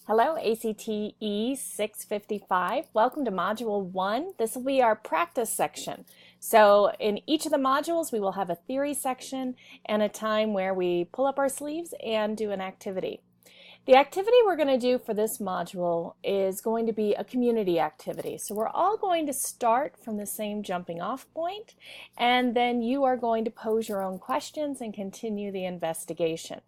Hello, ACTE 655. Welcome to Module 1. This will be our practice section. So in each of the modules, we will have a theory section and a time where we pull up our sleeves and do an activity. The activity we're going to do for this module is going to be a community activity. So we're all going to start from the same jumping off point, and then you are going to pose your own questions and continue the investigation.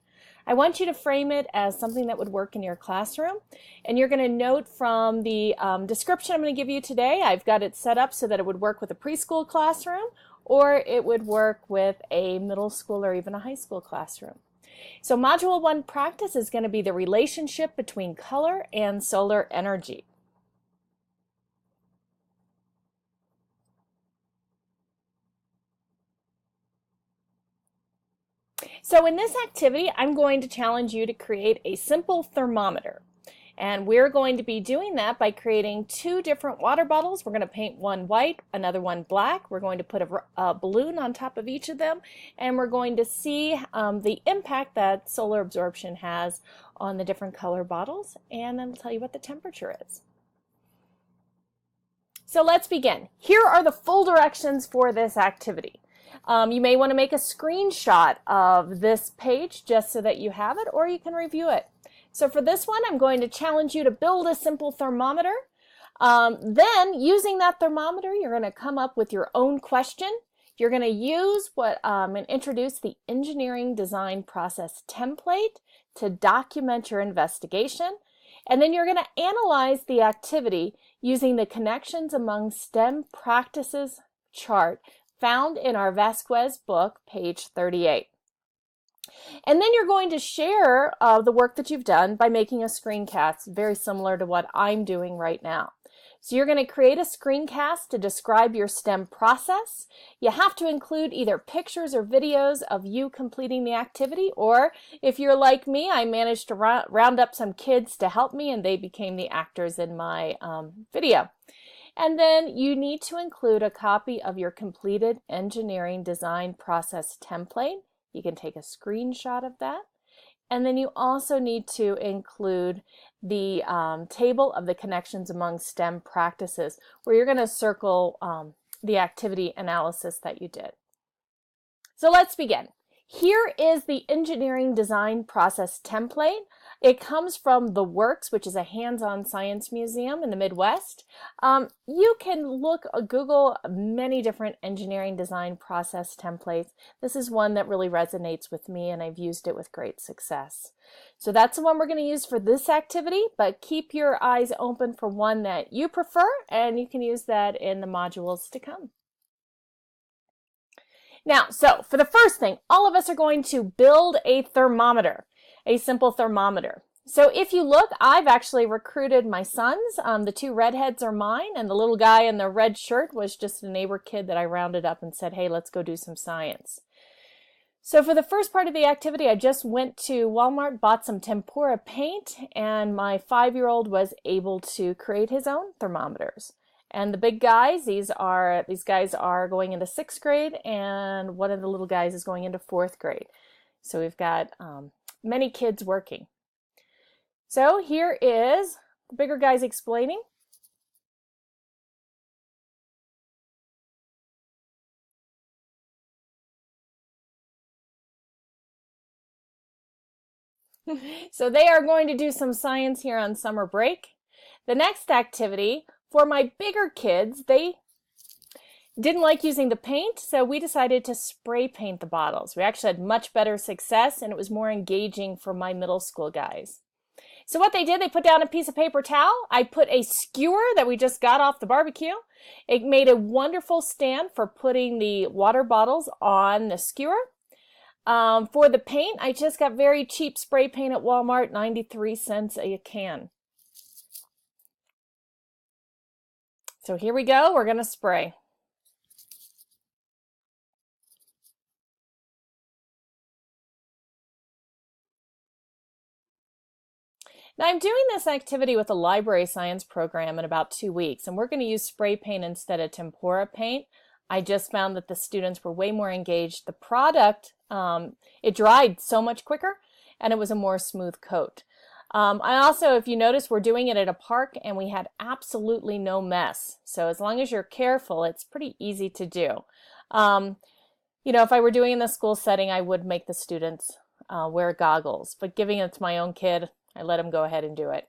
I want you to frame it as something that would work in your classroom, and you're going to note from the description I'm going to give you today, I've got it set up so that it would work with a preschool classroom, or it would work with a middle school or even a high school classroom. So Module 1 practice is going to be the relationship between color and solar energy. So in this activity, I'm going to challenge you to create a simple thermometer. And we're going to be doing that by creating two different water bottles. We're going to paint one white, another one black. We're going to put a balloon on top of each of them, and we're going to see the impact that solar absorption has on the different color bottles, and then I'll tell you what the temperature is. So let's begin. Here are the full directions for this activity. You may want to make a screenshot of this page just so that you have it, or you can review it. So for this one, I'm going to challenge you to build a simple thermometer. Then, using that thermometer, you're going to come up with your own question. You're going to use and introduce the engineering design process template to document your investigation. And then you're going to analyze the activity using the connections among STEM practices chart found in our Vasquez book, page 38. And then you're going to share the work that you've done by making a screencast, very similar to what I'm doing right now. So you're going to create a screencast to describe your STEM process. You have to include either pictures or videos of you completing the activity, or if you're like me, I managed to round up some kids to help me and they became the actors in my video. And then you need to include a copy of your completed engineering design process template. You can take a screenshot of that. And then you also need to include the table of the connections among STEM practices, where you're going to circle the activity analysis that you did. So let's begin. Here is the engineering design process template. It comes from The Works, which is a hands-on science museum in the Midwest. You can Google many different engineering design process templates. This is one that really resonates with me, and I've used it with great success. So that's the one we're going to use for this activity, but keep your eyes open for one that you prefer, and you can use that in the modules to come. Now, so for the first thing, all of us are going to build a thermometer, a simple thermometer. So if you look, I've actually recruited my sons. The two redheads are mine, and the little guy in the red shirt was just a neighbor kid that I rounded up and said, hey, let's go do some science. So for the first part of the activity, I just went to Walmart, bought some tempera paint, and my 5-year-old was able to create his own thermometers. And the big guys, these guys are going into 6th grade, and one of the little guys is going into 4th grade. So we've got many kids working. So here is the bigger guys explaining. So they are going to do some science here on summer break. The next activity, for my bigger kids, they didn't like using the paint, so we decided to spray paint the bottles. We actually had much better success, and it was more engaging for my middle school guys. So what they did, they put down a piece of paper towel. I put a skewer that we just got off the barbecue. It made a wonderful stand for putting the water bottles on the skewer. For the paint, I just got very cheap spray paint at Walmart, 93 cents a can. So here we go, we're going to spray. Now I'm doing this activity with a library science program in about 2 weeks, and we're going to use spray paint instead of tempera paint. I just found that the students were way more engaged. The product, it dried so much quicker, and it was a more smooth coat. I also, if you notice, we're doing it at a park and we had absolutely no mess. So as long as you're careful, it's pretty easy to do. You know, if I were doing in the school setting, I would make the students wear goggles, but giving it to my own kid, I let him go ahead and do it.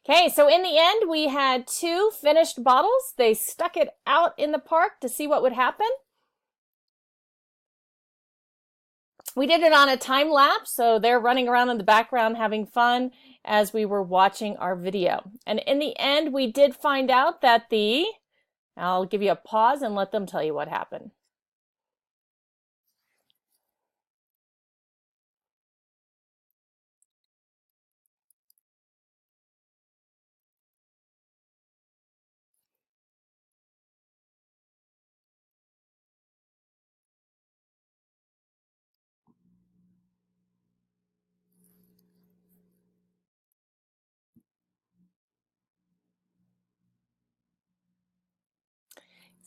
Okay, so in the end, we had 2 finished bottles. They stuck it out in the park to see what would happen. We did it on a time lapse, so they're running around in the background having fun as we were watching our video. And in the end, we did find out that I'll give you a pause and let them tell you what happened.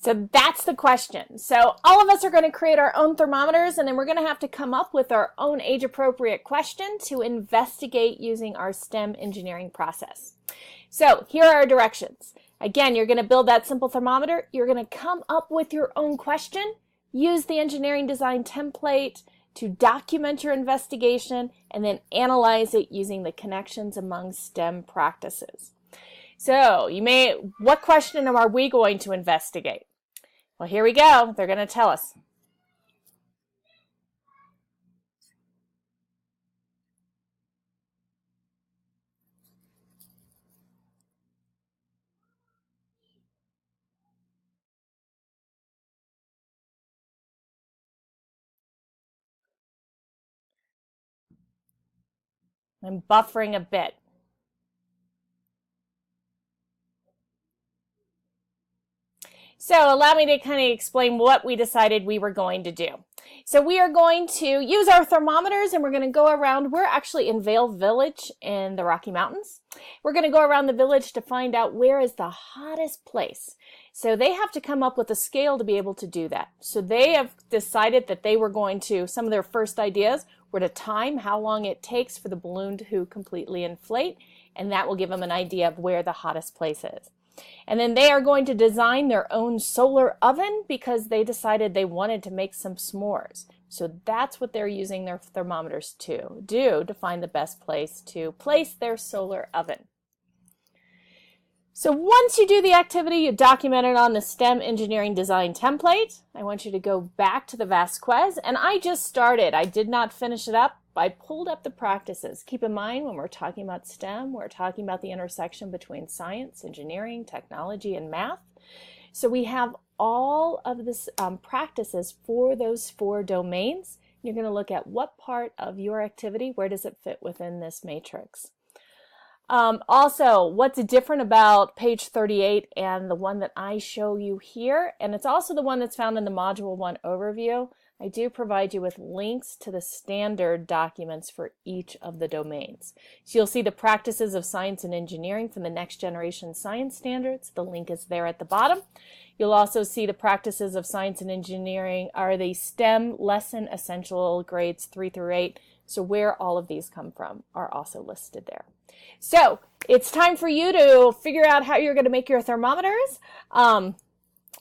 So that's the question. So all of us are going to create our own thermometers, and then we're going to have to come up with our own age-appropriate question to investigate using our STEM engineering process. So here are our directions. Again, you're going to build that simple thermometer. You're going to come up with your own question, use the engineering design template to document your investigation, and then analyze it using the connections among STEM practices. So what question are we going to investigate? Well, here we go. They're going to tell us. I'm buffering a bit. So allow me to kind of explain what we decided we were going to do. So we are going to use our thermometers and we're going to go around. We're actually in Vail Village in the Rocky Mountains. We're going to go around the village to find out where is the hottest place. So they have to come up with a scale to be able to do that. So they have decided that they were going to, some of their first ideas were to time how long it takes for the balloon to completely inflate, and that will give them an idea of where the hottest place is. And then they are going to design their own solar oven because they decided they wanted to make some s'mores. So that's what they're using their thermometers to do to find the best place to place their solar oven. So once you do the activity, you document it on the STEM engineering design template. I want you to go back to the Vasquez, and I just started. I did not finish it up. I pulled up the practices. Keep in mind, when we're talking about STEM, we're talking about the intersection between science, engineering, technology, and math. So we have all of this practices for those 4 domains. You're going to look at what part of your activity, where does it fit within this matrix. Also, what's different about page 38 and the one that I show you here, and it's also the one that's found in the Module 1 overview, I do provide you with links to the standard documents for each of the domains. So you'll see the practices of science and engineering from the Next Generation Science Standards. The link is there at the bottom. You'll also see the practices of science and engineering are the STEM lesson essential grades 3 through 8. So where all of these come from are also listed there. So it's time for you to figure out how you're going to make your thermometers.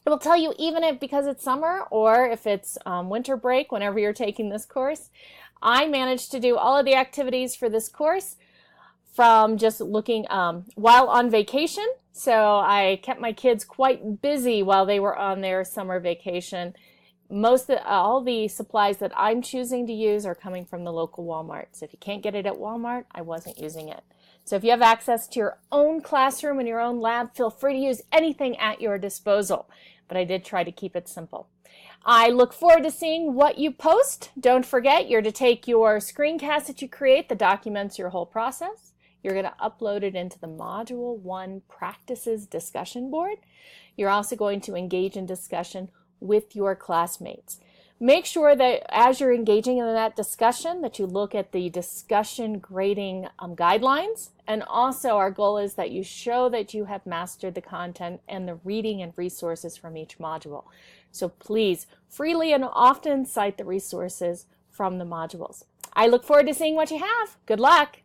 It will tell you even if because it's summer or if it's winter break, whenever you're taking this course. I managed to do all of the activities for this course from just looking while on vacation. So I kept my kids quite busy while they were on their summer vacation. All the supplies that I'm choosing to use are coming from the local Walmart. So if you can't get it at Walmart, I wasn't using it. So if you have access to your own classroom and your own lab, feel free to use anything at your disposal. But I did try to keep it simple. I look forward to seeing what you post. Don't forget, you're to take your screencast that you create that documents your whole process. You're going to upload it into the Module 1 Practices discussion board. You're also going to engage in discussion with your classmates. Make sure that as you're engaging in that discussion that you look at the discussion grading guidelines, and also our goal is that you show that you have mastered the content and the reading and resources from each module. So please freely and often cite the resources from the modules. I look forward to seeing what you have. Good luck!